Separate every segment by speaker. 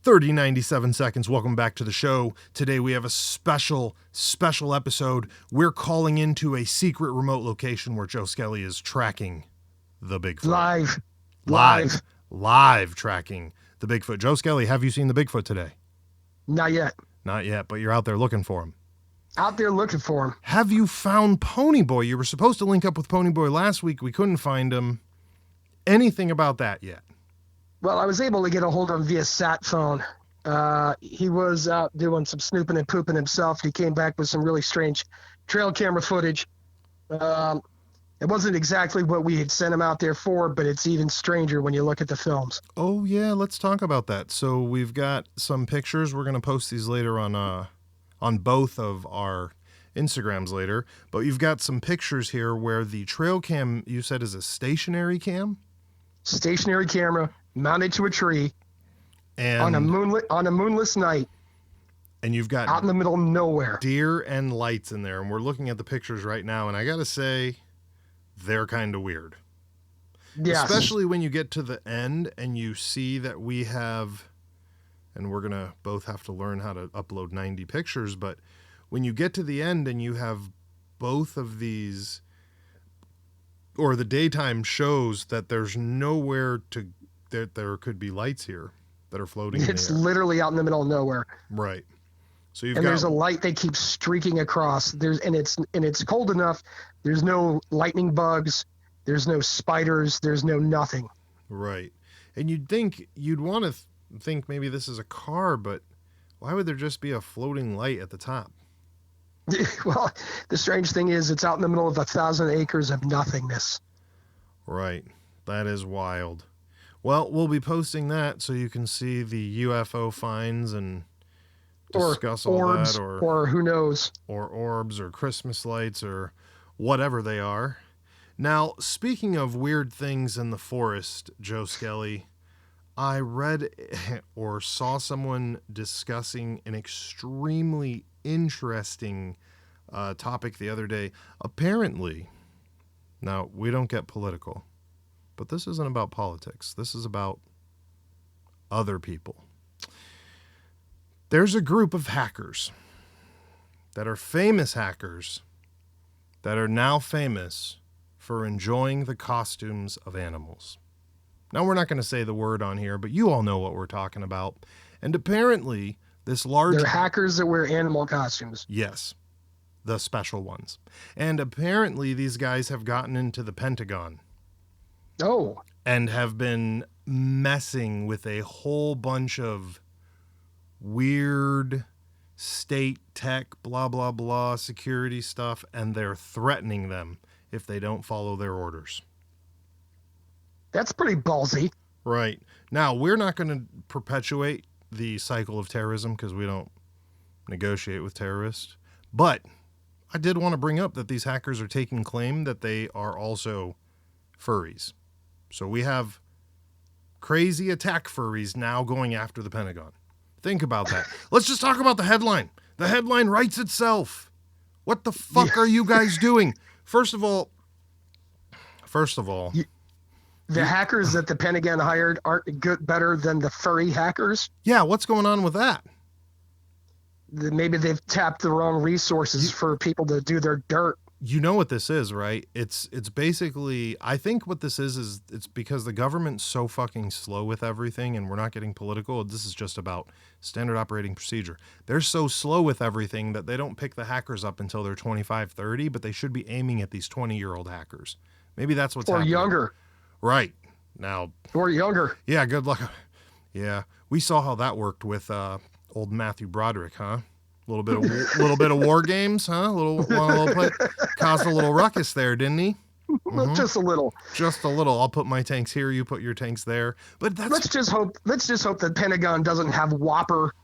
Speaker 1: 3097 seconds. Welcome back to the show. Today we have a special episode. We're calling into a secret remote location where Joe Skelly is tracking the Bigfoot. Live tracking the Bigfoot. Joe Skelly, have you seen the Bigfoot today?
Speaker 2: Not yet.
Speaker 1: Not yet, but you're out there looking for him.
Speaker 2: Out there looking for him.
Speaker 1: Have you found Ponyboy? You were supposed to link up with Ponyboy last week. We couldn't find him. Anything about that yet?
Speaker 2: Well, I was able to get a hold of him via sat phone. He was out doing some snooping and pooping himself. He came back with some really strange trail camera footage. It wasn't exactly what we had sent him out there for, but it's even stranger when you look at the films.
Speaker 1: Oh, yeah, let's talk about that. So we've got some pictures. We're going to post these later on both of our Instagrams later. But you've got some pictures here where the trail cam, you said, is a stationary cam?
Speaker 2: Stationary camera mounted to a tree
Speaker 1: and
Speaker 2: on a moonless night.
Speaker 1: And you've got
Speaker 2: out in the middle of nowhere.
Speaker 1: Deer and lights in there. And we're looking at the pictures right now. And I got to say, they're kind of weird.
Speaker 2: Yes.
Speaker 1: Especially when you get to the end and you see that we have, and we're going to both have to learn how to upload 90 pictures. But when you get to the end and you have both of these, or the daytime shows that there's nowhere to, there could be lights here that are floating.
Speaker 2: It's literally out in the middle of nowhere.
Speaker 1: Right. So
Speaker 2: there's a light that keeps streaking across. And it's cold enough. There's no lightning bugs. There's no spiders. There's no nothing.
Speaker 1: Right. And you'd want to think maybe this is a car, but why would there just be a floating light at the top?
Speaker 2: Well, the strange thing is it's out in the middle of 1,000 acres of nothingness.
Speaker 1: Right. That is wild. Well, we'll be posting that so you can see the UFO finds and discuss all
Speaker 2: orbs,
Speaker 1: that.
Speaker 2: Or who knows.
Speaker 1: Or orbs or Christmas lights or whatever they are. Now, speaking of weird things in the forest, Joe Skelly, I read or saw someone discussing an extremely interesting topic the other day. Apparently, now we don't get political, but this isn't about politics. This is about other people. There's a group of hackers that are famous hackers that are now famous for enjoying the costumes of animals. Now, we're not going to say the word on here, but you all know what we're talking about. And apparently, this large...
Speaker 2: They're hackers that wear animal costumes.
Speaker 1: Yes, the special ones. And apparently, these guys have gotten into the Pentagon.
Speaker 2: Oh.
Speaker 1: And have been messing with a whole bunch of weird state tech, blah, blah, blah, security stuff, and they're threatening them if they don't follow their orders.
Speaker 2: That's pretty ballsy.
Speaker 1: Right. Now, we're not going to perpetuate the cycle of terrorism because we don't negotiate with terrorists. But I did want to bring up that these hackers are taking claim that they are also furries. So we have crazy attack furries now going after the Pentagon. Think about that. Let's just talk about the headline. The headline writes itself. What the fuck are you guys doing? First of all,
Speaker 2: the hackers that the Pentagon hired aren't better than the furry hackers.
Speaker 1: Yeah, what's going on with that?
Speaker 2: Maybe they've tapped the wrong resources for people to do their dirt.
Speaker 1: You know what this is, right? It's basically, I think what this is it's because the government's so fucking slow with everything, and we're not getting political. This is just about standard operating procedure. They're so slow with everything that they don't pick the hackers up until they're 25, 30, but they should be aiming at these 20-year-old hackers. Maybe that's what's happening.
Speaker 2: Or younger.
Speaker 1: Right. Now.
Speaker 2: Or younger.
Speaker 1: Yeah, good luck. Yeah. We saw how that worked with old Matthew Broderick, huh? A little bit of war games, huh? Caused a little ruckus there, didn't he?
Speaker 2: Mm-hmm. Just a little.
Speaker 1: Just a little. I'll put my tanks here. You put your tanks there. But
Speaker 2: let's just hope the Pentagon doesn't have Whopper.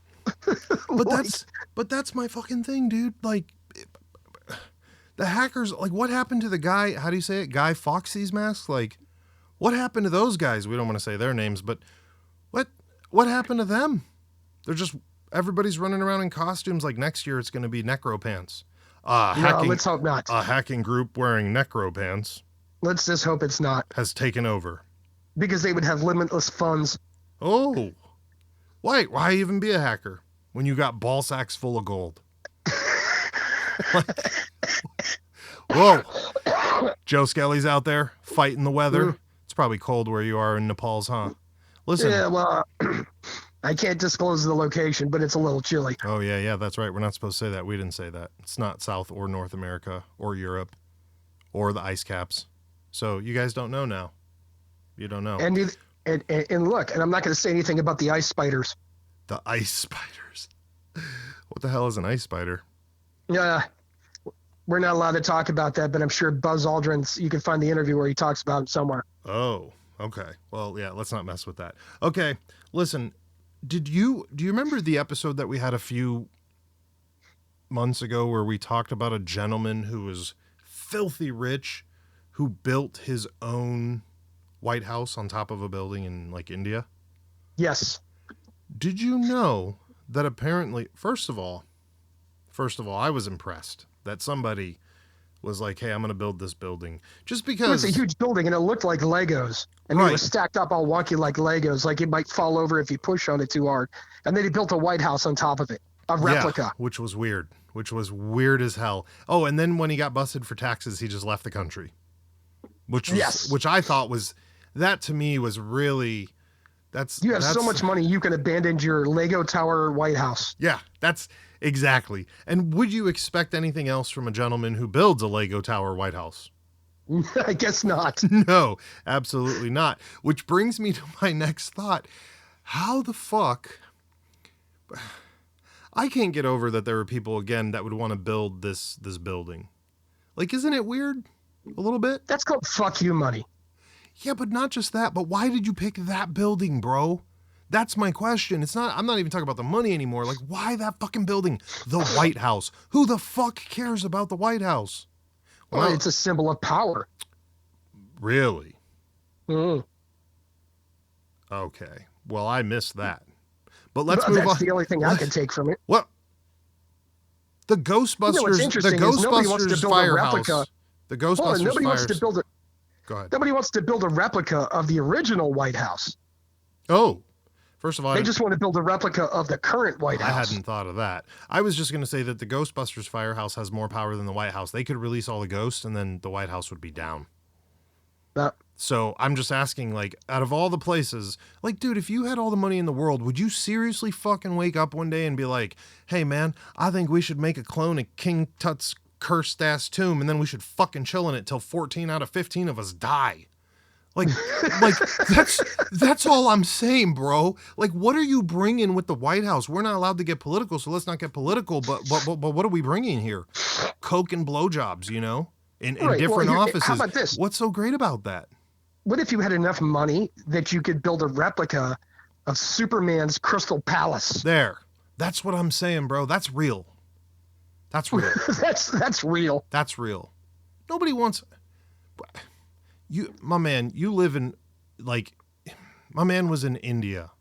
Speaker 1: But that's my fucking thing, dude. Like, the hackers. Like, what happened to the guy? How do you say it? Guy Fawkes' masks. Like, what happened to those guys? We don't want to say their names, but what happened to them? They're just. Everybody's running around in costumes like next year it's going to be necro pants.
Speaker 2: Let's hope not.
Speaker 1: A hacking group wearing necro pants.
Speaker 2: Let's just hope it's not.
Speaker 1: Has taken over.
Speaker 2: Because they would have limitless funds.
Speaker 1: Oh. Why even be a hacker when you got ball sacks full of gold? Whoa. Joe Skelly's out there fighting the weather. It's probably cold where you are in Nepal's, huh? Listen.
Speaker 2: Yeah, well, I can't disclose the location, but it's a little chilly.
Speaker 1: Oh, yeah, that's right. We're not supposed to say that. We didn't say that. It's not South or North America or Europe or the ice caps. So you guys don't know now. You don't know.
Speaker 2: And look, and I'm not going to say anything about the ice spiders.
Speaker 1: The ice spiders. What the hell is an ice spider?
Speaker 2: Yeah, we're not allowed to talk about that, but I'm sure Buzz Aldrin's, you can find the interview where he talks about him somewhere.
Speaker 1: Oh, okay. Well, yeah, let's not mess with that. Okay, listen, do you remember the episode that we had a few months ago where we talked about a gentleman who was filthy rich who built his own White House on top of a building in like India?
Speaker 2: Yes.
Speaker 1: Did you know that apparently, first of all, I was impressed that somebody was like, hey, I'm going to build this building just because
Speaker 2: it's a huge building and it looked like Legos. I mean,
Speaker 1: right.
Speaker 2: It was stacked up all wonky like Legos, like it might fall over if you push on it too hard. And then he built a White House on top of it, a replica.
Speaker 1: Yeah, which was weird as hell. Oh, and then when he got busted for taxes, he just left the country, which I thought was, that to me was really,
Speaker 2: you have so much money, you can abandon your Lego Tower White House.
Speaker 1: Yeah, that's exactly. And would you expect anything else from a gentleman who builds a Lego Tower White House?
Speaker 2: I guess not.
Speaker 1: No, absolutely not. Which brings me to my next thought. How the fuck... I can't get over that there are people, again, that would want to build this building. Like, isn't it weird? A little bit?
Speaker 2: That's called fuck you money.
Speaker 1: Yeah, but not just that. But why did you pick that building, bro? That's my question. I'm not even talking about the money anymore. Like, why that fucking building? The White House. Who the fuck cares about the White House?
Speaker 2: Well, it's a symbol of power.
Speaker 1: Really?
Speaker 2: Mm.
Speaker 1: Okay. Well, I missed that. But let's move on.
Speaker 2: That's the only thing I can take from it.
Speaker 1: What? The Ghostbusters, firehouse. The Ghostbusters
Speaker 2: nobody wants to build
Speaker 1: Go ahead.
Speaker 2: Nobody wants to build a replica of the original White House.
Speaker 1: Oh, first of all,
Speaker 2: they just want to build a replica of the current White House.
Speaker 1: I hadn't thought of that. I was just going to say that the Ghostbusters firehouse has more power than the White House. They could release all the ghosts and then the White House would be down. So I'm just asking, like, out of all the places, like, dude, if you had all the money in the world, would you seriously fucking wake up one day and be like, hey, man, I think we should make a clone of King Tut's cursed ass tomb and then we should fucking chill in it till 14 out of 15 of us die? Like that's all I'm saying, bro. Like, what are you bringing with the White House? We're not allowed to get political, so let's not get political. But what are we bringing here? Coke and blowjobs, you know, in different offices.
Speaker 2: How about this?
Speaker 1: What's so great about that?
Speaker 2: What if you had enough money that you could build a replica of Superman's Crystal Palace?
Speaker 1: There, that's what I'm saying, bro. That's real. That's real.
Speaker 2: that's real.
Speaker 1: That's real. Nobody wants. My man, you live in, like, my man was in India,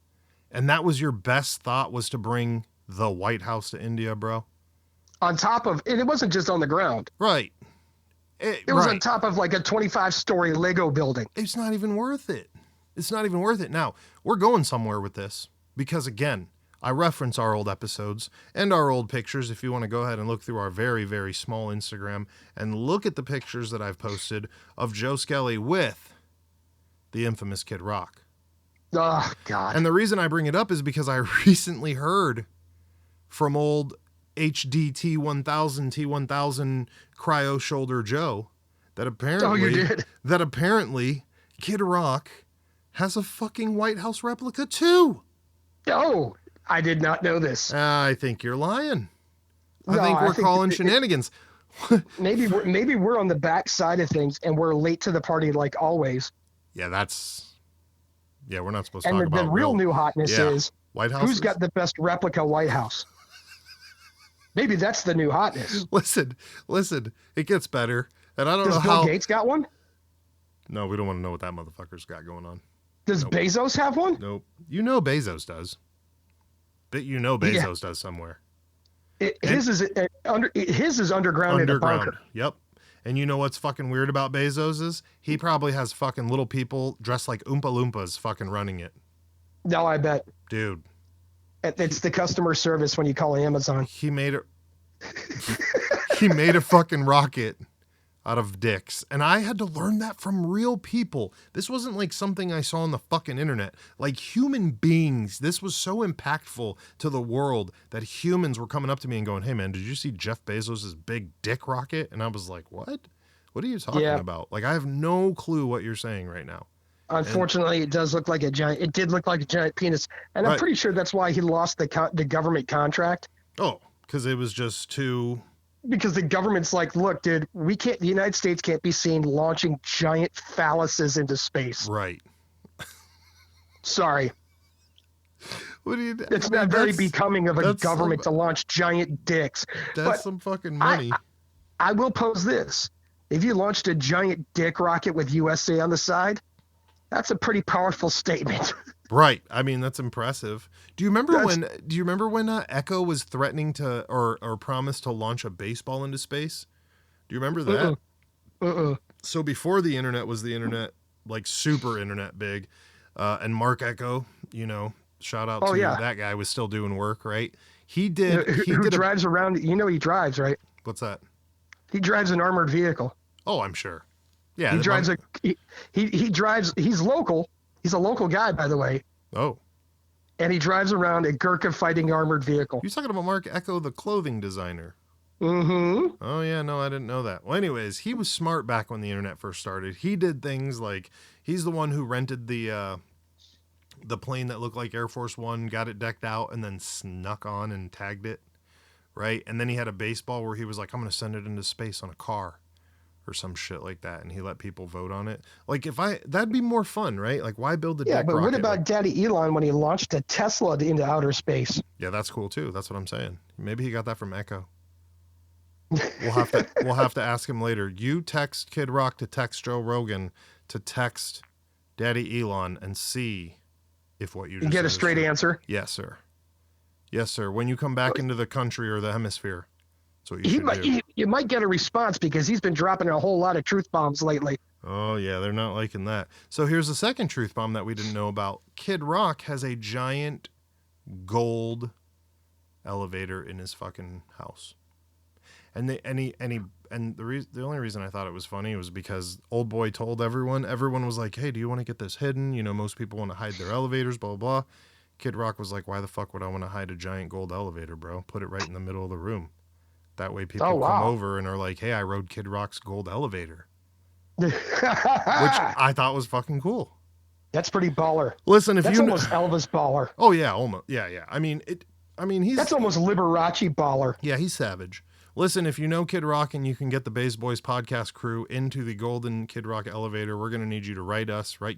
Speaker 1: and that was your best thought, was to bring the White House to India, bro?
Speaker 2: On top of, and it wasn't just on the ground.
Speaker 1: Right.
Speaker 2: It was on top of like a 25-story Lego building.
Speaker 1: It's not even worth it. It's not even worth it. Now, we're going somewhere with this, because again, I reference our old episodes and our old pictures. If you want to go ahead and look through our very, very small Instagram and look at the pictures that I've posted of Joe Skelly with the infamous Kid Rock.
Speaker 2: Oh, God.
Speaker 1: And the reason I bring it up is because I recently heard from old HD T1000 Cryo Shoulder Joe that apparently Kid Rock has a fucking White House replica too.
Speaker 2: Oh, I did not know this.
Speaker 1: I think you're lying. I think we're calling shenanigans.
Speaker 2: maybe we're on the back side of things and we're late to the party like always.
Speaker 1: Yeah, we're not supposed to talk
Speaker 2: about. And the real new hotness is
Speaker 1: White House.
Speaker 2: Who's got the best replica White House? Maybe that's the new hotness.
Speaker 1: Listen, it gets better. And I don't know
Speaker 2: how. Does Bill Gates got one?
Speaker 1: No, we don't want to know what that motherfucker's got going on.
Speaker 2: Does Bezos have one?
Speaker 1: Nope. You know Bezos does. But you know Bezos does somewhere.
Speaker 2: His is underground in a bunker.
Speaker 1: Yep. And you know what's fucking weird about Bezos is he probably has fucking little people dressed like Oompa Loompas fucking running it.
Speaker 2: No, I bet.
Speaker 1: Dude,
Speaker 2: It's the customer service when you call Amazon.
Speaker 1: He made a fucking rocket out of dicks. And I had to learn that from real people. This wasn't like something I saw on the fucking internet. Like human beings, this was so impactful to the world that humans were coming up to me and going, hey man, did you see Jeff Bezos' big dick rocket? And I was like, what? What are you talking about? Like, I have no clue what you're saying right now.
Speaker 2: Unfortunately, it did look like a giant penis. And I'm pretty sure that's why he lost the government contract.
Speaker 1: Oh, because it was just too...
Speaker 2: Because the government's like, look, dude, the United States can't be seen launching giant phalluses into space.
Speaker 1: Right.
Speaker 2: Sorry.
Speaker 1: What do you?
Speaker 2: It's not very becoming of a government to launch giant dicks.
Speaker 1: That's some fucking money.
Speaker 2: I will pose this. If you launched a giant dick rocket with USA on the side, that's a pretty powerful statement.
Speaker 1: Right. I mean, that's impressive. Do you remember when Echo was threatening to or promised to launch a baseball into space? Do you remember that? So before the internet was the internet, like super internet big, and Mark Echo, shout out to that guy, was still doing work, right? He
Speaker 2: drives around. He drives, right?
Speaker 1: What's that?
Speaker 2: He drives an armored vehicle.
Speaker 1: Oh, I'm sure. Yeah.
Speaker 2: He drives he drives, he's local. He's a local guy, by the way.
Speaker 1: Oh.
Speaker 2: And he drives around a Gurkha fighting armored vehicle.
Speaker 1: You're talking about Mark Echo, the clothing designer.
Speaker 2: Mm-hmm.
Speaker 1: Oh, yeah. No, I didn't know that. Well, anyways, he was smart back when the internet first started. He did things like, he's the one who rented the plane that looked like Air Force One, got it decked out, and then snuck on and tagged it, right? And then he had a baseball where he was like, I'm going to send it into space on a car or some shit like that, and he let people vote on it. Like, that'd be more fun, right? Like, why build the dick rocket?
Speaker 2: Yeah, but what about Daddy Elon when he launched a Tesla into outer space?
Speaker 1: Yeah, that's cool too. That's what I'm saying. Maybe he got that from Echo. We'll have to ask him later. You text Kid Rock to text Joe Rogan to text Daddy Elon and see if what you just
Speaker 2: get a straight answer.
Speaker 1: Yes, sir. Yes, sir. When you come back into the country or the hemisphere. That's what you should do.
Speaker 2: You might get a response because he's been dropping a whole lot of truth bombs lately.
Speaker 1: Oh, yeah, they're not liking that. So here's the second truth bomb that we didn't know about. Kid Rock has a giant gold elevator in his fucking house. And the only reason I thought it was funny was because old boy told everyone. Everyone was like, hey, do you want to get this hidden? Most people want to hide their elevators, blah, blah, blah. Kid Rock was like, why the fuck would I want to hide a giant gold elevator, bro? Put it right in the middle of the room. That way people come over and are like, hey, I rode Kid Rock's gold elevator. Which I thought was fucking cool.
Speaker 2: That's pretty baller.
Speaker 1: Listen,
Speaker 2: that's almost Elvis baller.
Speaker 1: Oh, yeah, almost. Yeah. That's
Speaker 2: almost Liberace baller.
Speaker 1: Yeah, he's savage. Listen, if you know Kid Rock and you can get the Bays Boys podcast crew into the golden Kid Rock elevator, we're going to need you to write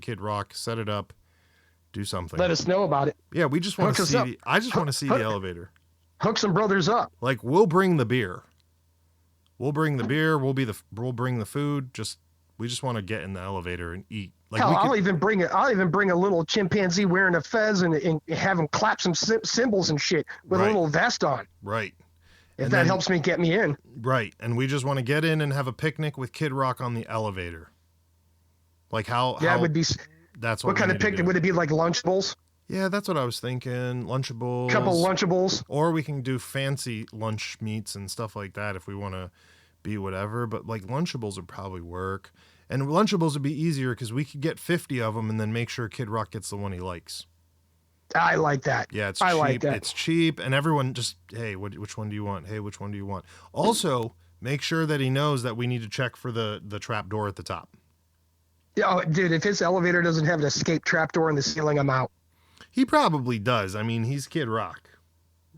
Speaker 1: Kid Rock, set it up, do something.
Speaker 2: Let us know about it.
Speaker 1: Yeah, we just want to see I just want to see the elevator.
Speaker 2: Hook some brothers up.
Speaker 1: Like, we'll bring the beer. We'll bring the food. We just want to get in the elevator and eat. Like,
Speaker 2: hell, I'll even bring a little chimpanzee wearing a fez and have him clap some cymbals and shit with a little vest on.
Speaker 1: Right.
Speaker 2: If that helps me get me in.
Speaker 1: Right. And we just want to get in and have a picnic with Kid Rock on the elevator. Like
Speaker 2: it would be.
Speaker 1: That's
Speaker 2: what kind of picnic would it be? Like Lunchables?
Speaker 1: Yeah, that's what I was thinking. Lunchables.
Speaker 2: Couple Lunchables.
Speaker 1: Or we can do fancy lunch meats and stuff like that if we want to be whatever. But like Lunchables would probably work. And Lunchables would be easier because we could get 50 of them and then make sure Kid Rock gets the one he likes.
Speaker 2: I like that.
Speaker 1: Yeah, it's cheap. Like that. It's cheap. And everyone just, hey, which one do you want? Hey, which one do you want? Also, make sure that he knows that we need to check for the trap door at the top.
Speaker 2: Yeah, dude, if his elevator doesn't have an escape trap door in the ceiling, I'm out.
Speaker 1: He probably does. I mean, he's Kid Rock,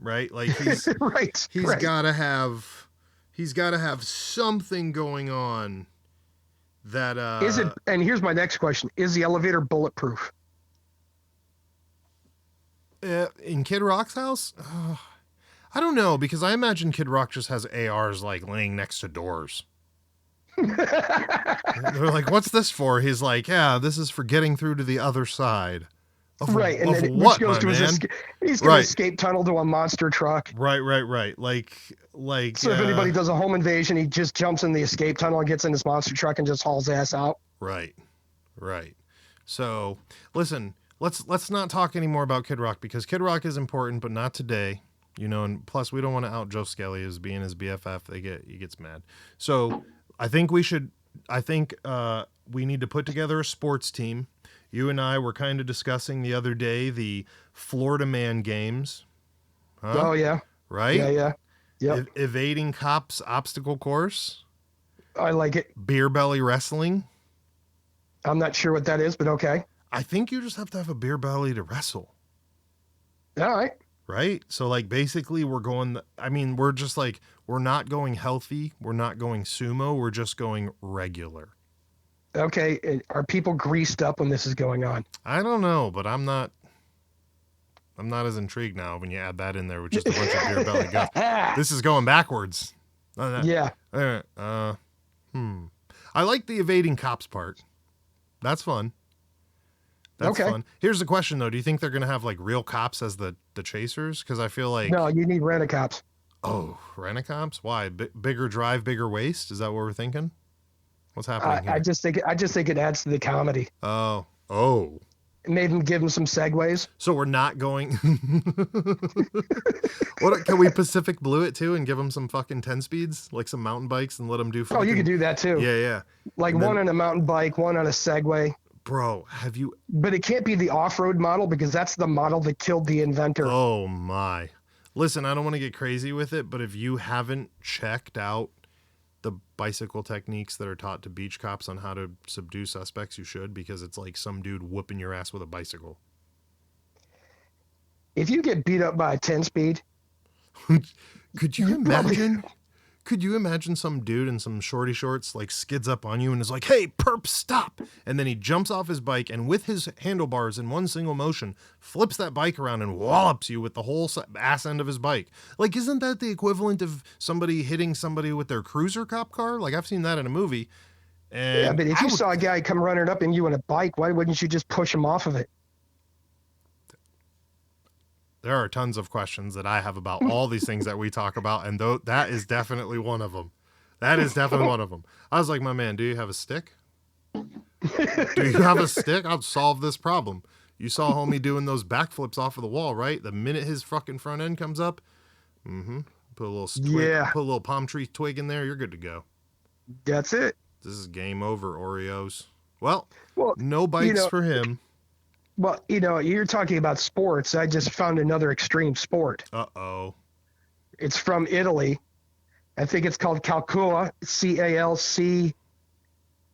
Speaker 1: right? Like he's he's got to have something going on that
Speaker 2: is it. And here's my next question: is the elevator bulletproof?
Speaker 1: In Kid Rock's house, I don't know, because I imagine Kid Rock just has ARs like laying next to doors. They're like, "What's this for?" He's like, "Yeah, this is for getting through to the other side."
Speaker 2: Right, and then which goes to his he's got an escape tunnel to a monster truck.
Speaker 1: Right. Like.
Speaker 2: So if anybody does a home invasion, he just jumps in the escape tunnel and gets in his monster truck and just hauls ass out.
Speaker 1: Right. So listen, let's not talk anymore about Kid Rock because Kid Rock is important, but not today. And plus we don't want to out Joe Skelly as being his BFF. He gets mad. So I think we need to put together a sports team. You and I were kind of discussing the other day the Florida Man games. Huh?
Speaker 2: Oh yeah.
Speaker 1: Right?
Speaker 2: Yeah. Yep.
Speaker 1: Evading cops obstacle course.
Speaker 2: I like it.
Speaker 1: Beer belly wrestling.
Speaker 2: I'm not sure what that is, but okay.
Speaker 1: I think you just have to have a beer belly to wrestle.
Speaker 2: All right.
Speaker 1: Right? So like basically we're just like, we're not going healthy. We're not going sumo. We're just going regular.
Speaker 2: Okay. Are people greased up when this is going on?
Speaker 1: I don't know, but I'm not as intrigued now when you add that in there with just a bunch of beer belly guts. This is going backwards.
Speaker 2: Yeah.
Speaker 1: I like the evading cops part. That's fun. That's
Speaker 2: okay.
Speaker 1: fun. Here's the question though. Do you think they're going to have like real cops as the chasers? Because I feel like...
Speaker 2: No, you need rent-a-cops.
Speaker 1: Oh, rent-a-cops? Why? Bigger drive, bigger waist? Is that what we're thinking? What's happening here?
Speaker 2: I just think it adds to the comedy.
Speaker 1: Oh.
Speaker 2: Maybe give them some segues.
Speaker 1: So we're not going... What can we Pacific Blue it too and give them some fucking 10 speeds? Like some mountain bikes and let them do fucking...
Speaker 2: Oh, you could do that too.
Speaker 1: Yeah.
Speaker 2: Like one on a mountain bike, one on a Segway.
Speaker 1: Bro, have you...
Speaker 2: But it can't be the off-road model because that's the model that killed the inventor.
Speaker 1: Oh, my. Listen, I don't want to get crazy with it, but if you haven't checked out the bicycle techniques that are taught to beach cops on how to subdue suspects, you should, because it's like some dude whooping your ass with a bicycle.
Speaker 2: If you get beat up by a 10-speed...
Speaker 1: Could you imagine... Could you imagine some dude in some shorty shorts like skids up on you and is like, "Hey, perp, stop!" And then he jumps off his bike and with his handlebars in one single motion, flips that bike around and wallops you with the whole ass end of his bike. Like, isn't that the equivalent of somebody hitting somebody with their cruiser cop car? Like, I've seen that in a movie. And
Speaker 2: yeah, but if you saw a guy come running up on you on a bike, why wouldn't you just push him off of it?
Speaker 1: There are tons of questions that I have about all these things that we talk about, and that is definitely one of them. That is definitely one of them. I was like, my man, do you have a stick? Do you have a stick? I'll solve this problem. You saw homie doing those backflips off of the wall, right? The minute his fucking front end comes up, put a little put a little palm tree twig in there, you're good to go.
Speaker 2: That's it.
Speaker 1: This is game over, Oreos. Well no bikes for him.
Speaker 2: Well, you're talking about sports. I just found another extreme sport.
Speaker 1: Uh-oh.
Speaker 2: It's from Italy. I think it's called Calcuo,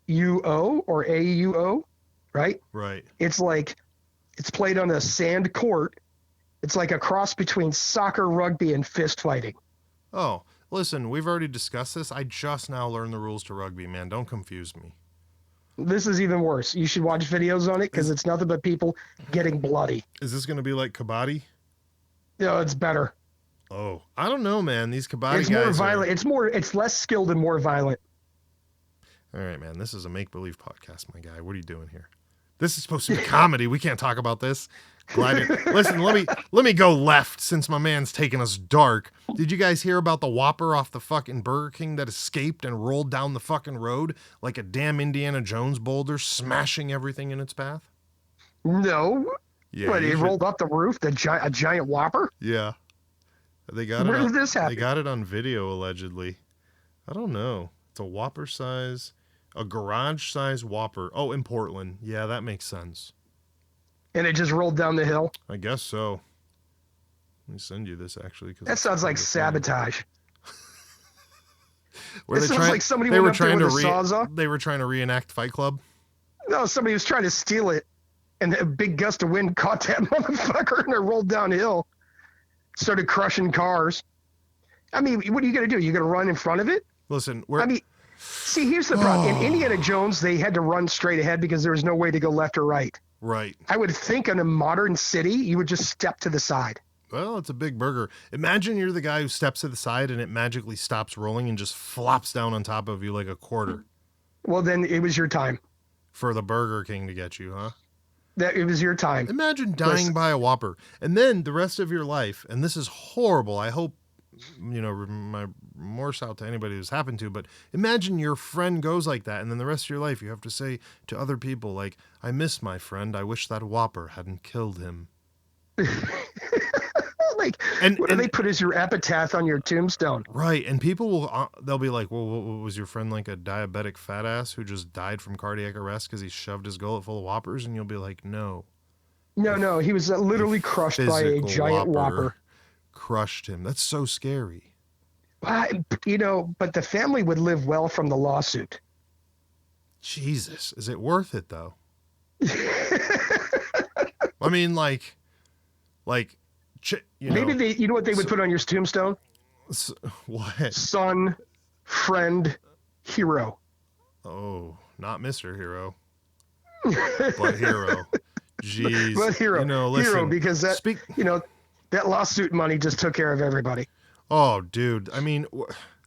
Speaker 2: Calcuo or AUO, right?
Speaker 1: Right.
Speaker 2: It's played on a sand court. It's like a cross between soccer, rugby, and fist fighting.
Speaker 1: Oh, listen, we've already discussed this. I just now learned the rules to rugby, man. Don't confuse me.
Speaker 2: This is even worse. You should watch videos on it because it's nothing but people getting bloody.
Speaker 1: Is this going to be like kabaddi?
Speaker 2: No, it's better.
Speaker 1: Oh, I don't know, man. These kabaddi
Speaker 2: it's
Speaker 1: guys
Speaker 2: more violent. It's less skilled and more violent.
Speaker 1: All right, man. This is a make-believe podcast, my guy. What are you doing here? This is supposed to be comedy. We can't talk about this. Listen, let me go left since my man's taking us dark. Did you guys hear about the Whopper off the fucking Burger King that escaped and rolled down the fucking road like a damn Indiana Jones boulder, smashing everything in its path?
Speaker 2: No.
Speaker 1: Yeah.
Speaker 2: But it rolled up the roof, a giant Whopper?
Speaker 1: Yeah. They got
Speaker 2: Where did this happen?
Speaker 1: They got it on video, allegedly. I don't know. It's a Whopper size, a garage size Whopper. Oh, in Portland. Yeah, that makes sense.
Speaker 2: And it just rolled down the hill?
Speaker 1: I guess so. Let me send you this, actually.
Speaker 2: That sounds like sabotage.
Speaker 1: It sounds like somebody went up there with a sawzall. They were trying to reenact Fight Club?
Speaker 2: No, somebody was trying to steal it, and a big gust of wind caught that motherfucker, and it rolled downhill. Started crushing cars. I mean, what are you going to do? You going to run in front of it?
Speaker 1: Listen,
Speaker 2: see, here's the problem. In Indiana Jones, they had to run straight ahead because there was no way to go left or right.
Speaker 1: Right.
Speaker 2: I would think in a modern city, you would just step to the side.
Speaker 1: Well, it's a big burger. Imagine you're the guy who steps to the side and it magically stops rolling and just flops down on top of you like a quarter.
Speaker 2: Well, then it was your time.
Speaker 1: For the Burger King to get you, huh?
Speaker 2: It was your time.
Speaker 1: Imagine dying by a Whopper. And then the rest of your life, and this is horrible. I hope my remorse out to anybody who's happened to, but imagine your friend goes like that, and then the rest of your life you have to say to other people, like, I miss my friend. I wish that Whopper hadn't killed him.
Speaker 2: Like,
Speaker 1: And
Speaker 2: what do they put as your epitaph on your tombstone?
Speaker 1: right, and people will they'll be like, well, was your friend like a diabetic fat ass who just died from cardiac arrest because he shoved his gullet full of Whoppers? And you'll be like, no.
Speaker 2: No, he was literally crushed by a giant Whopper.
Speaker 1: Crushed him. That's so scary.
Speaker 2: But the family would live well from the lawsuit.
Speaker 1: Jesus, is it worth it though? I mean, like,
Speaker 2: maybe they, what they would put on your tombstone?
Speaker 1: What?
Speaker 2: Son, friend, hero.
Speaker 1: Oh, not Mr. Hero, but hero. Jeez,
Speaker 2: but hero,
Speaker 1: listen,
Speaker 2: hero, because that lawsuit money just took care of everybody.
Speaker 1: Oh, dude, I mean,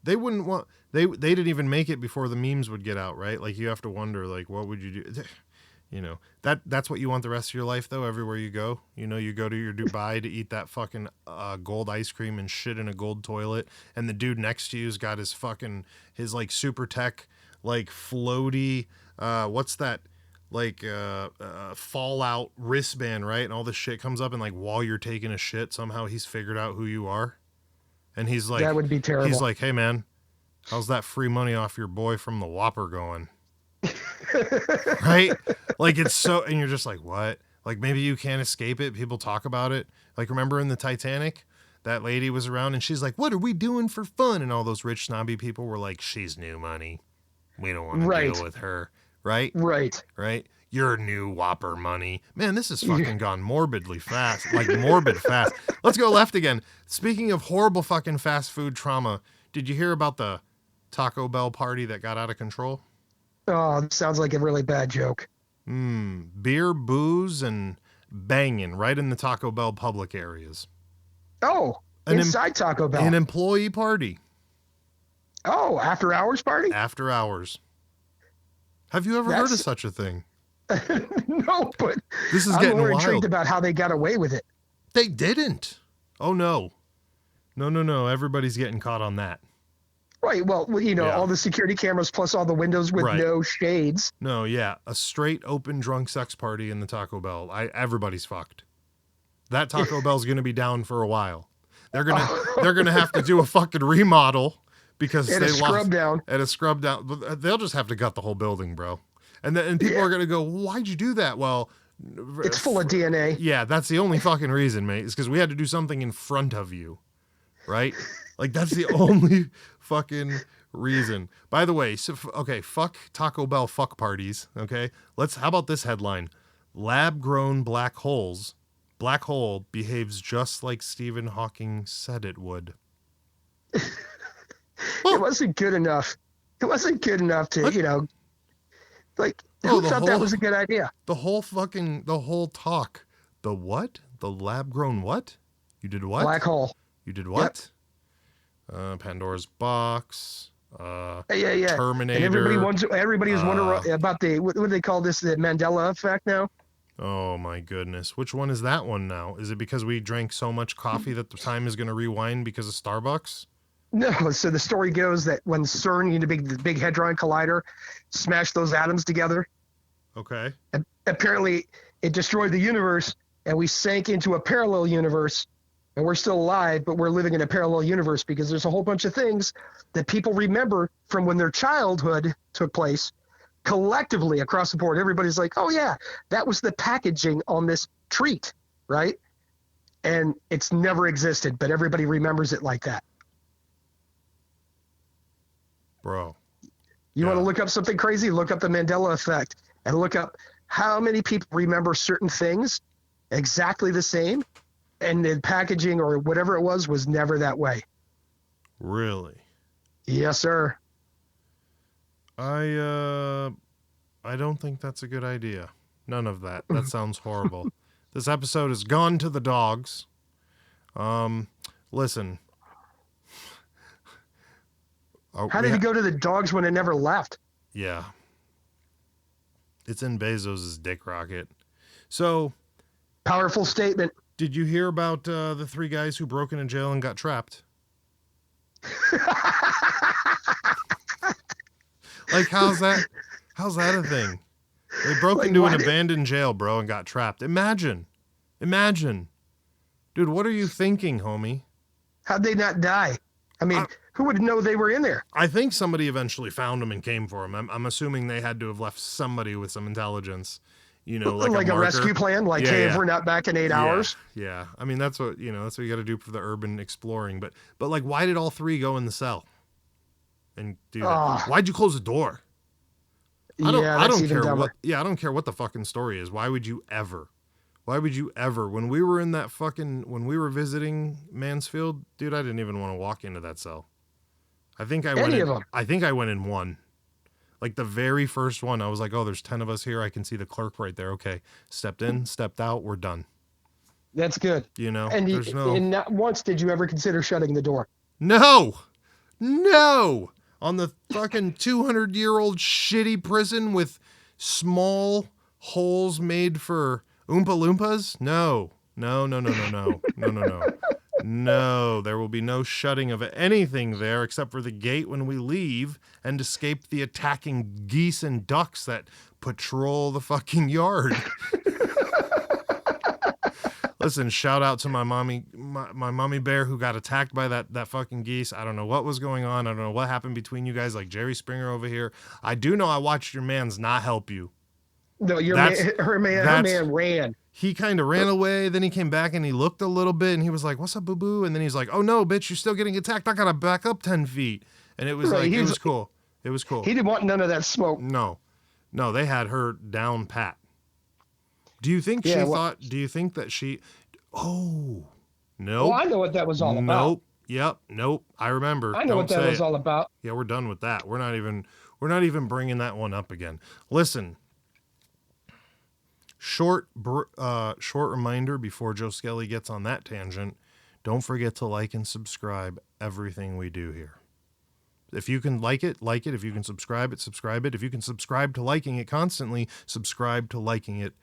Speaker 1: they wouldn't want. They didn't even make it before the memes would get out, right? Like, you have to wonder, like, what would you do? That's what you want the rest of your life, though. Everywhere you go, you go to your Dubai to eat that fucking gold ice cream and shit in a gold toilet, and the dude next to you's got his like super tech, like floaty, what's that, like Fallout wristband, right? And all this shit comes up, and like while you're taking a shit, somehow he's figured out who you are, and he's like,
Speaker 2: that would be terrible.
Speaker 1: He's like, hey man, how's that free money off your boy from the Whopper going? Right? Like, it's so, and you're just like, what? Like, maybe you can't escape it. People talk about it. Like, remember in the Titanic, that lady was around and she's like, what are we doing for fun? And all those rich snobby people were like, she's new money. We don't want to deal with her. Right? Right? Your new Whopper money. Man, this has fucking gone morbidly fast. Like, morbid fast. Let's go left again. Speaking of horrible fucking fast food trauma, did you hear about the Taco Bell party that got out of control?
Speaker 2: Oh, this sounds like a really bad joke.
Speaker 1: Beer, booze, and banging right in the Taco Bell public areas.
Speaker 2: Oh, inside Taco Bell.
Speaker 1: An employee party.
Speaker 2: Oh, after hours party?
Speaker 1: After hours. Have you ever heard of such a thing?
Speaker 2: No, but
Speaker 1: this is
Speaker 2: I'm
Speaker 1: getting
Speaker 2: more
Speaker 1: wild.
Speaker 2: intrigued about how they got away with it.
Speaker 1: They didn't. Oh, no. No. Everybody's getting caught on that.
Speaker 2: Right. Well, all the security cameras plus all the windows with no shades.
Speaker 1: No, yeah. A straight open drunk sex party in the Taco Bell. Everybody's fucked. That Taco Bell's going to be down for a while. They're going to have to do a fucking remodel because
Speaker 2: they lost at
Speaker 1: a scrub down. They'll just have to gut the whole building, bro. And people are going to go, why'd you do that? Well,
Speaker 2: it's full of DNA.
Speaker 1: Yeah, that's the only fucking reason, mate. It's because we had to do something in front of you. Right? Like, that's the only fucking reason. By the way, fuck Taco Bell fuck parties, okay? How about this headline? Lab-grown black holes. Black hole behaves just like Stephen Hawking said it would.
Speaker 2: It wasn't good enough. It wasn't good enough to, who thought that was a good idea?
Speaker 1: The whole talk. The what? The lab-grown what? You did what?
Speaker 2: Black hole.
Speaker 1: You did what? Yep. Pandora's Box.
Speaker 2: Yeah.
Speaker 1: Terminator.
Speaker 2: And everybody was wondering about what do they call this? The Mandela effect now?
Speaker 1: Oh my goodness. Which one is that one now? Is it because we drank so much coffee that the time is going to rewind because of Starbucks?
Speaker 2: No. So the story goes that when CERN, the big Hadron Collider, smashed those atoms together.
Speaker 1: Okay.
Speaker 2: Apparently, it destroyed the universe, and we sank into a parallel universe. And we're still alive, but we're living in a parallel universe because there's a whole bunch of things that people remember from when their childhood took place collectively across the board. Everybody's like, oh, yeah, that was the packaging on this treat, right? And it's never existed, but everybody remembers it like that.
Speaker 1: Bro.
Speaker 2: You want to look up something crazy? Look up the Mandela effect and look up how many people remember certain things exactly the same. And the packaging or whatever it was never that way.
Speaker 1: Really?
Speaker 2: Yes, sir.
Speaker 1: I don't think that's a good idea. None of that. That sounds horrible. This episode has gone to the dogs. Listen.
Speaker 2: How did it go to the dogs when it never left?
Speaker 1: Yeah. It's in Bezos' dick rocket. So.
Speaker 2: Powerful statement.
Speaker 1: Did you hear about the 3 guys who broke into jail and got trapped? Like, how's that a thing? They broke
Speaker 2: Like,
Speaker 1: into an
Speaker 2: why did-
Speaker 1: abandoned jail, bro, and got trapped. Imagine. Dude, what are you thinking, homie?
Speaker 2: How'd they not die? I mean, who would know they were in there?
Speaker 1: I think somebody eventually found them and came for them. I'm assuming they had to have left somebody with some intelligence, you know, like,
Speaker 2: a
Speaker 1: marker.
Speaker 2: rescue plan, like,
Speaker 1: Yeah,
Speaker 2: hey,
Speaker 1: yeah.
Speaker 2: if we're not back in 8 hours.
Speaker 1: Yeah. I mean, that's what you got to do for the urban exploring. But like, why did all three go in the cell and do that?
Speaker 2: Oh.
Speaker 1: Why'd you close the door? I
Speaker 2: That's
Speaker 1: don't
Speaker 2: even
Speaker 1: care
Speaker 2: dumber.
Speaker 1: I don't care what the fucking story is. Why would you ever? When we were in that when we were visiting Mansfield, dude, I didn't even want to walk into that cell. I think I went in one. Like the very first one, I was like, oh, there's 10 of us here. I can see the clerk right there. Okay. Stepped in, stepped out. We're done.
Speaker 2: That's good.
Speaker 1: You know,
Speaker 2: And
Speaker 1: there's
Speaker 2: and not once did you ever consider shutting the door.
Speaker 1: No. On the fucking 200-year-old shitty prison with small holes made for Oompa Loompas? No. No, there will be no shutting of anything there except for the gate when we leave and escape the attacking geese and ducks that patrol the fucking yard. Listen, shout out to my mommy bear who got attacked by that fucking geese. I don't know what was going on. I don't know what happened between you guys, like Jerry Springer over here. I do know I watched your man's not help you.
Speaker 2: No, her man ran.
Speaker 1: He kind of ran away. Then he came back and he looked a little bit and he was like, what's up, boo-boo? And then he's like, oh no, bitch, you're still getting attacked. I got to back up 10 feet. And it was it was cool. It was cool.
Speaker 2: He didn't want none of that smoke.
Speaker 1: No, they had her down pat. Do you think do you think that she, oh, no.
Speaker 2: Well, I know what that was all about.
Speaker 1: Nope. Yep. Nope. I remember.
Speaker 2: I know what that was all about.
Speaker 1: Yeah, we're done with that. We're not even bringing that one up again. Listen, short reminder before Joe Skelly gets on that tangent. Don't forget to like and subscribe everything we do here. If you can like it, like it. If you can subscribe it, subscribe it. If you can subscribe to liking it constantly, subscribe to liking it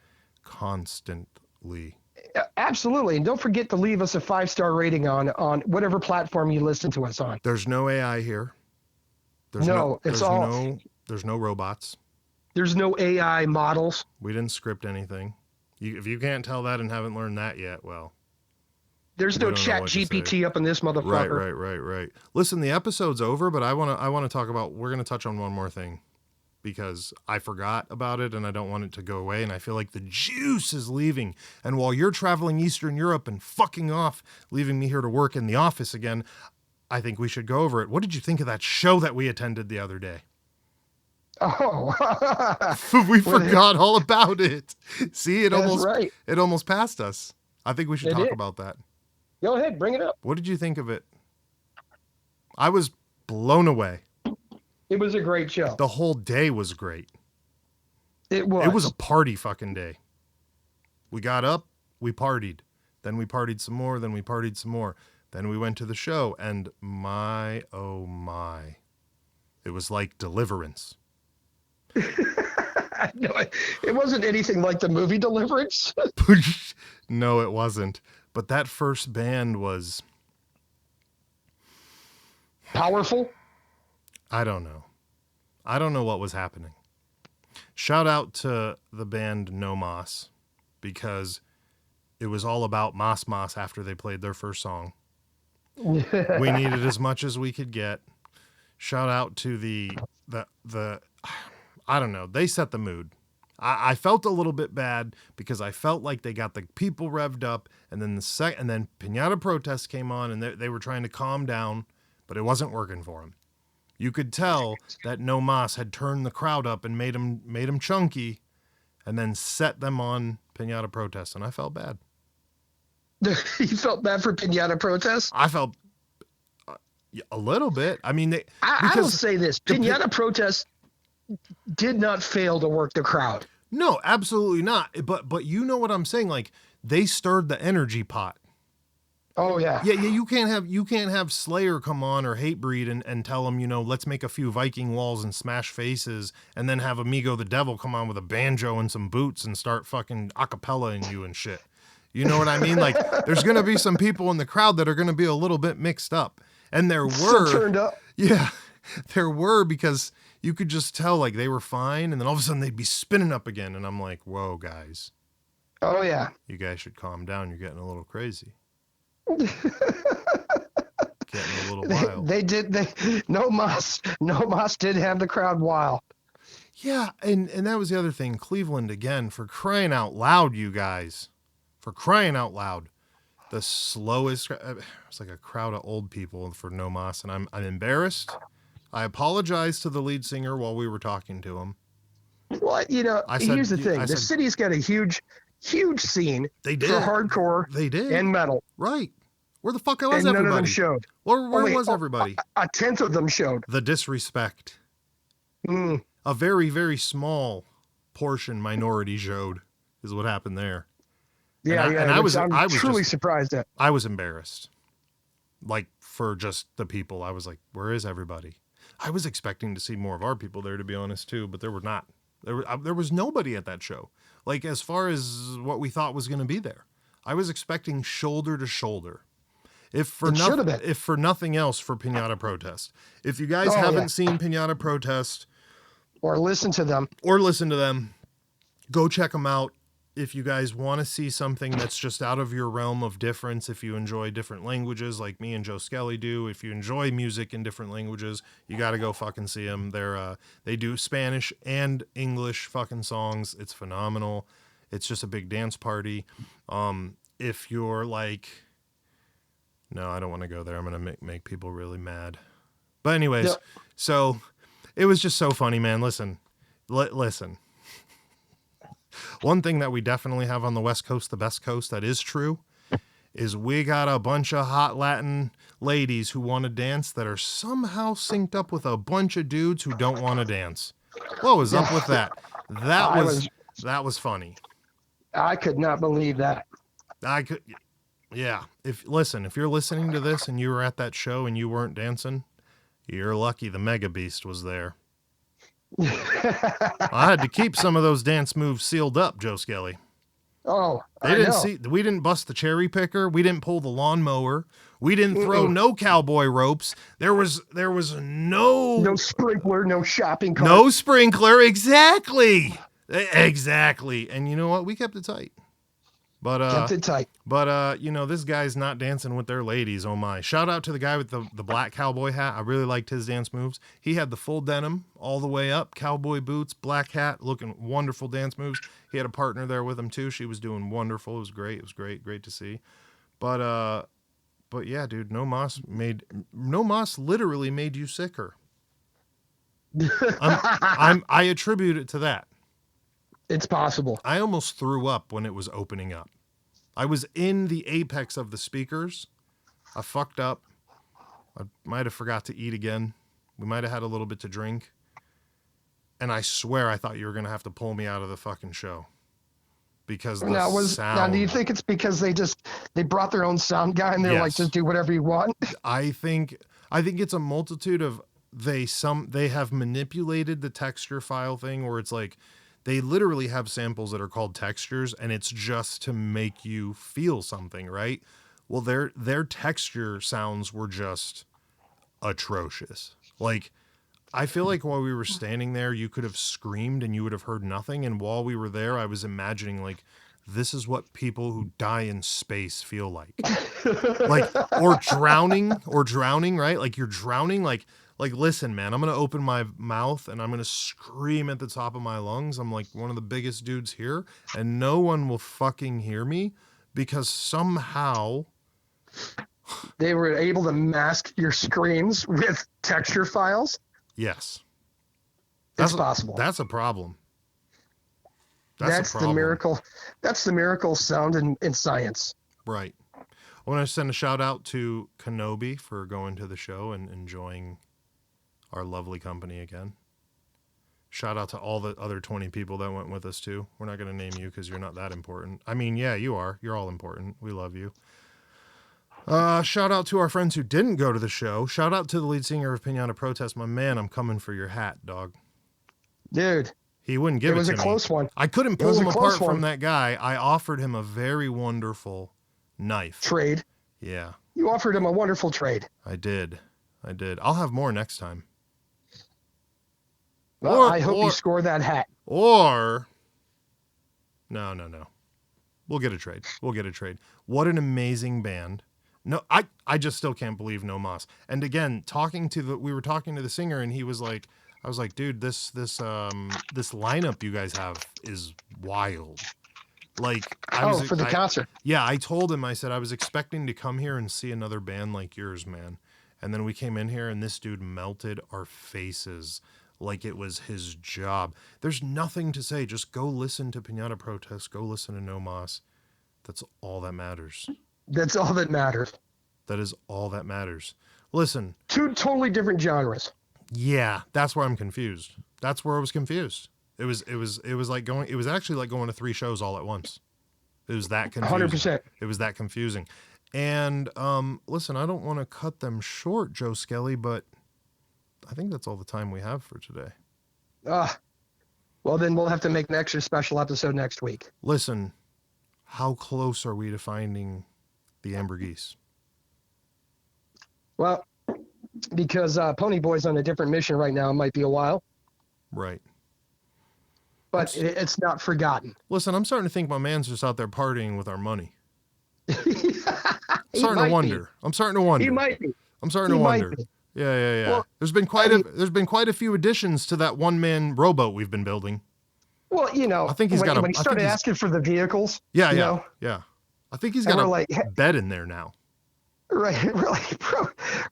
Speaker 1: constantly.
Speaker 2: Absolutely. And don't forget to leave us a 5-star rating on whatever platform you listen to us on.
Speaker 1: There's no AI here. There's no robots.
Speaker 2: There's no AI models.
Speaker 1: We didn't script anything. If you can't tell that and haven't learned that yet, well.
Speaker 2: There's no chat GPT up in this motherfucker.
Speaker 1: Right. Listen, the episode's over, but I want to talk about, we're going to touch on one more thing because I forgot about it and I don't want it to go away. And I feel like the juice is leaving. And while you're traveling Eastern Europe and fucking off, leaving me here to work in the office again, I think we should go over it. What did you think of that show that we attended the other day?
Speaker 2: Oh,
Speaker 1: we forgot all about it. See, it almost passed us. I think we should talk about that.
Speaker 2: Go ahead, bring it up.
Speaker 1: What did you think of it? I was blown away.
Speaker 2: It was a great show.
Speaker 1: The whole day was great.
Speaker 2: It was.
Speaker 1: It was a party fucking day. We got up, we partied. Then we partied some more, then we partied some more. Then we went to the show, and my, oh my. It was like Deliverance.
Speaker 2: No, it wasn't anything like the movie Deliverance.
Speaker 1: No, it wasn't. But that first band was
Speaker 2: powerful.
Speaker 1: I don't know what was happening. Shout out to the band No Mas because it was all about Mas Mas after they played their first song. We needed as much as we could get. Shout out to the I don't know. They set the mood. I felt a little bit bad because I felt like they got the people revved up, and then and then Pinata Protest came on, and they were trying to calm down, but it wasn't working for them. You could tell that No Mas had turned the crowd up and made them chunky, and then set them on Pinata Protest, and I felt bad.
Speaker 2: You felt bad for Pinata Protest?
Speaker 1: I felt a little bit. I mean,
Speaker 2: I will say this: Pinata Protest did not fail to work the crowd.
Speaker 1: No, absolutely not. But you know what I'm saying? Like, they stirred the energy pot.
Speaker 2: Oh yeah.
Speaker 1: Yeah. You can't have Slayer come on or Hatebreed and tell them, let's make a few Viking walls and smash faces, and then have Amigo the Devil come on with a banjo and some boots and start fucking acapella-ing you and shit. You know what I mean? Like, there's gonna be some people in the crowd that are gonna be a little bit mixed up. And there
Speaker 2: So
Speaker 1: were,
Speaker 2: turned up.
Speaker 1: yeah, there were, because you could just tell like they were fine, and then all of a sudden they'd be spinning up again, and I'm like, whoa, guys,
Speaker 2: Oh yeah.
Speaker 1: you guys should calm down. You're getting a little crazy, getting a little wild.
Speaker 2: No Moss did have the crowd wild.
Speaker 1: Yeah, and that was the other thing. Cleveland again, for crying out loud, you guys, for crying out loud. The slowest, it's like a crowd of old people for No Mas, and I'm embarrassed. I apologized to the lead singer while we were talking to him.
Speaker 2: Well, here's the thing. The city's got a huge scene
Speaker 1: They did.
Speaker 2: for hardcore
Speaker 1: They did.
Speaker 2: and metal.
Speaker 1: Right. Where the fuck was
Speaker 2: And
Speaker 1: everybody?
Speaker 2: none of them showed.
Speaker 1: Where was everybody?
Speaker 2: A tenth of them showed.
Speaker 1: The disrespect.
Speaker 2: Mm.
Speaker 1: A very, very small portion minority showed is what happened there.
Speaker 2: Yeah,
Speaker 1: and I was
Speaker 2: truly
Speaker 1: just
Speaker 2: surprised at.
Speaker 1: I was embarrassed. Like, for just the people. I was like, where is everybody? I was expecting to see more of our people there, to be honest, too, but there were not. There was nobody at that show. Like, as far as what we thought was going to be there. I was expecting shoulder to shoulder. If for nothing else, for Pinata Protest. If you guys haven't seen Pinata Protest,
Speaker 2: or listen to them,
Speaker 1: go check them out. If you guys want to see something that's just out of your realm of difference, if you enjoy different languages like me and Joe Skelly do, if you enjoy music in different languages, you got to go fucking see them. They do Spanish and English fucking songs. It's phenomenal. It's just a big dance party. If you're like, no, I don't want to go there. I'm going to make people really mad. But anyways, So it was just so funny, man. Listen. One thing that we definitely have on the West Coast, the best coast, that is true, is we got a bunch of hot Latin ladies who want to dance that are somehow synced up with a bunch of dudes who don't want to dance. What was up with that? That was funny.
Speaker 2: I could not believe that.
Speaker 1: Yeah. If you're listening to this and you were at that show and you weren't dancing, you're lucky the Mega Beast was there. I had to keep some of those dance moves sealed up, Joe Skelly.
Speaker 2: Oh,
Speaker 1: we didn't bust the cherry picker. We didn't pull the lawnmower. We didn't throw no cowboy ropes. There was no
Speaker 2: sprinkler, no shopping cart.
Speaker 1: No sprinkler. Exactly. And you know what? We kept it tight. But
Speaker 2: kept it tight.
Speaker 1: But this guy's not dancing with their ladies. Oh my! Shout out to the guy with the black cowboy hat. I really liked his dance moves. He had the full denim all the way up, cowboy boots, black hat, looking wonderful dance moves. He had a partner there with him too. She was doing wonderful. It was great. It was great to see. But yeah, dude, No Mas literally made you sicker. I attribute it to that.
Speaker 2: It's possible.
Speaker 1: I almost threw up when it was opening up. I was in the apex of the speakers. I fucked up. I might have forgot to eat again. We might have had a little bit to drink. And I swear I thought you were going to have to pull me out of the fucking show. Because sound...
Speaker 2: Now, do you think it's because they brought their own sound guy and they're like, just do whatever you want?
Speaker 1: I think it's a multitude of... They have manipulated the texture file thing where it's like... They literally have samples that are called textures, and it's just to make you feel something, right? Well, their texture sounds were just atrocious. Like, I feel like while we were standing there, you could have screamed and you would have heard nothing. And while we were there, I was imagining, like, this is what people who die in space feel like. or drowning, right? Like, you're drowning, like, listen, man, I'm going to open my mouth and I'm going to scream at the top of my lungs. I'm like one of the biggest dudes here and no one will fucking hear me because somehow
Speaker 2: they were able to mask your screams with texture files.
Speaker 1: Yes.
Speaker 2: It's possible.
Speaker 1: That's a problem.
Speaker 2: That's the miracle. That's the miracle sound in science.
Speaker 1: Right. I want to send a shout out to Kenobi for going to the show and enjoying our lovely company again. Shout out to all the other 20 people that went with us too. We're not going to name you because you're not that important. I mean, yeah, you are. You're all important. We love you. Shout out to our friends who didn't go to the show. Shout out to the lead singer of Pinata Protest. My man, I'm coming for your hat, dog.
Speaker 2: Dude.
Speaker 1: He wouldn't give it to me.
Speaker 2: It was a close one.
Speaker 1: I couldn't pull him apart from that guy. I offered him a very wonderful knife.
Speaker 2: Trade.
Speaker 1: Yeah.
Speaker 2: You offered him a wonderful trade.
Speaker 1: I did. I'll have more next time.
Speaker 2: Well, I hope you score that hat.
Speaker 1: Or no. We'll get a trade. What an amazing band. No, I just still can't believe No Mas. And again, we were talking to the singer, and he was like, I was like, dude, this lineup you guys have is wild. Like,
Speaker 2: for the concert.
Speaker 1: Yeah, I told him, I said, I was expecting to come here and see another band like yours, man. And then we came in here, and this dude melted our faces like it was his job. There's nothing to say. Just go listen to Pinata Protest. Go listen to No Mas. That's all that matters.
Speaker 2: That's all that matters.
Speaker 1: That is all that matters. Listen.
Speaker 2: 2 totally different genres.
Speaker 1: Yeah, that's where I'm confused. That's where I was confused. It was actually like going to 3 shows all at once. It was that confusing.
Speaker 2: 100%.
Speaker 1: It was that confusing. And listen, I don't want to cut them short, Joe Skelly, but I think that's all the time we have for today.
Speaker 2: Well, then we'll have to make an extra special episode next week.
Speaker 1: Listen, how close are we to finding the Amber Geese?
Speaker 2: Well, because Pony Boy's on a different mission right now, it might be a while.
Speaker 1: Right.
Speaker 2: But it's not forgotten.
Speaker 1: Listen, I'm starting to think my man's just out there partying with our money.
Speaker 2: I'm
Speaker 1: starting to wonder.
Speaker 2: He might be.
Speaker 1: I'm starting to wonder. Yeah. Well, there's been quite a few additions to that one-man rowboat we've been building.
Speaker 2: Well,
Speaker 1: I think he's
Speaker 2: when he started asking for the vehicles.
Speaker 1: Yeah. I think he's got a bed in there now.
Speaker 2: Right. We're like,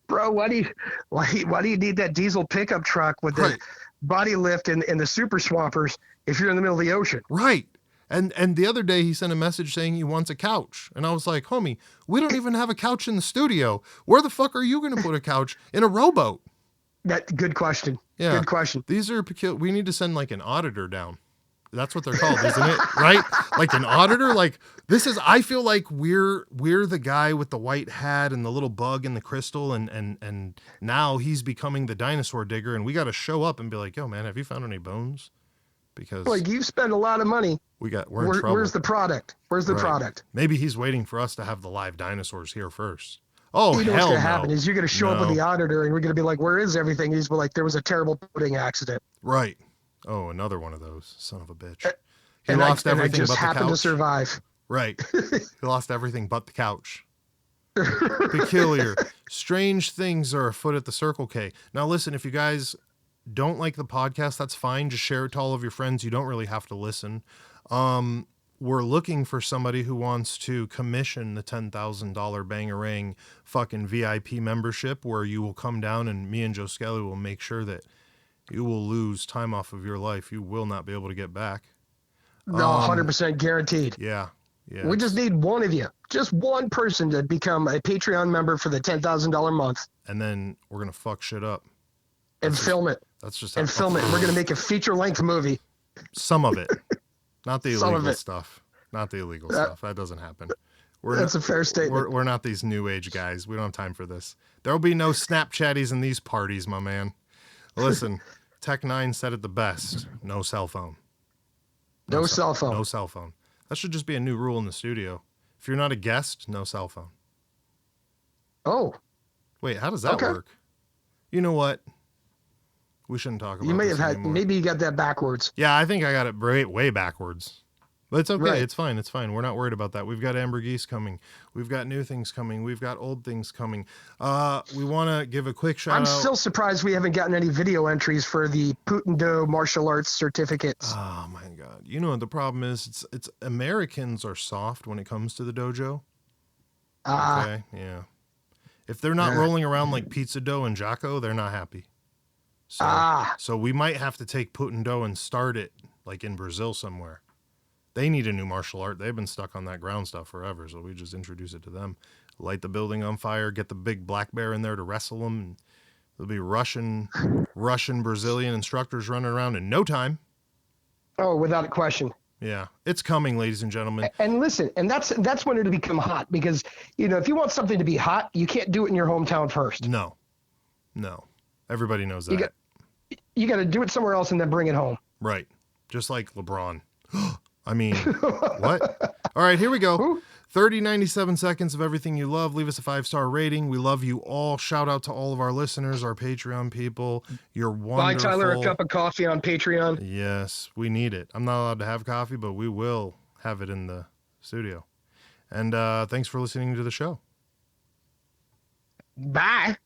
Speaker 2: bro, why do you need that diesel pickup truck with the body lift and the super swampers if you're in the middle of the ocean?
Speaker 1: Right. And the other day he sent a message saying he wants a couch. And I was like, homie, we don't even have a couch in the studio. Where the fuck are you going to put a couch in a rowboat?
Speaker 2: Good question.
Speaker 1: Yeah.
Speaker 2: Good question.
Speaker 1: These are peculiar. We need to send like an auditor down. That's what they're called, isn't it? Right? Like an auditor. Like I feel like we're the guy with the white hat and the little bug and the crystal. And now he's becoming the dinosaur digger. And we got to show up and be like, yo, man, have you found any bones? Because
Speaker 2: like you spend a lot of money.
Speaker 1: We're in trouble.
Speaker 2: Where's the product? Product?
Speaker 1: Maybe he's waiting for us to have the live dinosaurs here first. Oh,
Speaker 2: you know what's gonna happen is you're gonna show up with the auditor and we're gonna be like, where is everything? He's like, there was a terrible boating accident.
Speaker 1: Right. Oh, another one of those. Son of a bitch. He
Speaker 2: and
Speaker 1: lost everything
Speaker 2: just
Speaker 1: but the couch.
Speaker 2: happened to survive.
Speaker 1: Right. He lost everything but the couch. Peculiar. Strange things are afoot at the Circle K. Now listen, if you guys don't like the podcast, that's fine. Just share it to all of your friends. You don't really have to listen. We're looking for somebody who wants to commission the $10,000 Bangarang fucking VIP membership where you will come down and me and Joe Skelly will make sure that you will lose time off of your life you will not be able to get back.
Speaker 2: No, 100% guaranteed.
Speaker 1: Yeah.
Speaker 2: We just need one of you, just one person to become a Patreon member for the $10,000 a month.
Speaker 1: And then we're going to fuck shit up.
Speaker 2: And film it.
Speaker 1: That's just
Speaker 2: and film it. We're going to make a feature-length movie.
Speaker 1: Some of it. Not the illegal stuff. Not the illegal stuff. That doesn't happen.
Speaker 2: That's a fair statement.
Speaker 1: We're not these new age guys. We don't have time for this. There will be no Snapchatties in these parties, my man. Listen, Tech9 said it the best. No cell phone.
Speaker 2: No cell phone.
Speaker 1: No cell phone. That should just be a new rule in the studio. If you're not a guest, no cell phone.
Speaker 2: Oh.
Speaker 1: Wait, how does that work? You know what? We shouldn't talk about this anymore.
Speaker 2: Maybe you got that backwards.
Speaker 1: Yeah, I think I got it way backwards. But it's okay. Right. It's fine. We're not worried about that. We've got Amber Geese coming. We've got new things coming. We've got old things coming. We want to give a quick shout out.
Speaker 2: I'm still surprised we haven't gotten any video entries for the Put-in-Do martial arts certificates.
Speaker 1: Oh my God. You know what the problem is? It's Americans are soft when it comes to the dojo. Okay. Yeah. If they're not rolling around like pizza dough and Jocko, they're not happy. So we might have to take Put-in-Do and start it like in Brazil somewhere. They need a new martial art. They've been stuck on that ground stuff forever, so we just introduce it to them. Light the building on fire, get the big black bear in there to wrestle them. And there'll be Russian, Brazilian instructors running around in no time.
Speaker 2: Oh, without a question.
Speaker 1: Yeah, it's coming, ladies and gentlemen.
Speaker 2: And listen, and that's when it'll become hot because, if you want something to be hot, you can't do it in your hometown first.
Speaker 1: No. Everybody knows that.
Speaker 2: You got to do it somewhere else and then bring it home.
Speaker 1: Right. Just like LeBron. I mean, what? All right, here we go. 97 seconds of everything you love. Leave us a 5-star rating. We love you all. Shout out to all of our listeners, our Patreon people. You're wonderful.
Speaker 2: Buy Tyler a cup of coffee on Patreon.
Speaker 1: Yes, we need it. I'm not allowed to have coffee, but we will have it in the studio. And thanks for listening to the show.
Speaker 2: Bye.